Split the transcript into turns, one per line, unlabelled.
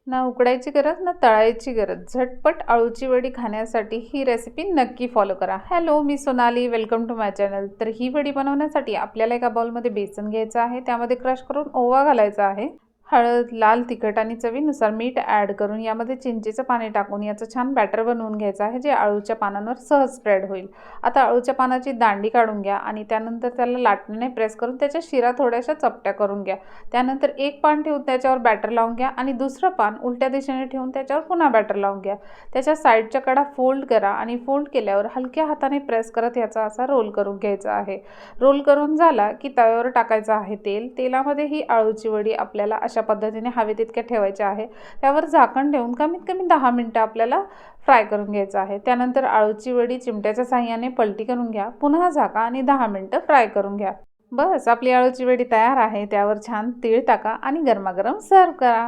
ना उकडायची गरज ना तळायची गरज. झटपट अळूची वडी खाण्यासाठी ही रेसिपी नक्की फॉलो करा. हॅलो, मी Sonali. Welcome to my channel. तर ही वडी बनवण्यासाठी आपल्याला एका बाउलमध्ये बेसन घ्यायचं आहे. त्यामध्ये क्रश करून ओवा घालायचा आहे. हळद, लाल तिखट आणि चवीनुसार मीठ ॲड करून यामध्ये चिंचेचं पाणी टाकून याचं छान बॅटर बनवून घ्यायचं आहे, जे अळूच्या पानांवर सहज स्प्रेड होईल. आता अळूच्या पानाची दांडी काढून घ्या आणि त्यानंतर त्याला लाटण्याने प्रेस करून त्याच्या शिरा थोड्याशा चपट्या करून घ्या. त्यानंतर एक पान ठेवून त्याच्यावर बॅटर लावून घ्या आणि दुसरं पान उलट्या दिशेने ठेवून त्याच्यावर पुन्हा बॅटर लावून घ्या. त्याच्या साईडच्या कडा फोल्ड करा आणि फोल्ड केल्यावर हलक्या हाताने प्रेस करत याचा असा रोल करून घ्यायचा आहे. रोल करून झाला की तव्यावर टाकायचं आहे तेल. तेलामध्ये ही अळूची वडी आपल्याला अशा पद्धतीने हवे तितके ठेवायचे आहे. त्यावर झाकण ठेवून कमीत कमी 10 मिनिटं आपल्याला फ्राय करून घ्यायचं आहे. त्यानंतर अळूची वडी चिमट्याच्या साहाय्याने पलटी करून घ्या. पुन्हा झाका आणि 10 मिनिटं फ्राय करून घ्या. बस आपली अळूची वडी तयार आहे. त्यावर छान तीळ टाका आणि गरमागरम सर्व करा.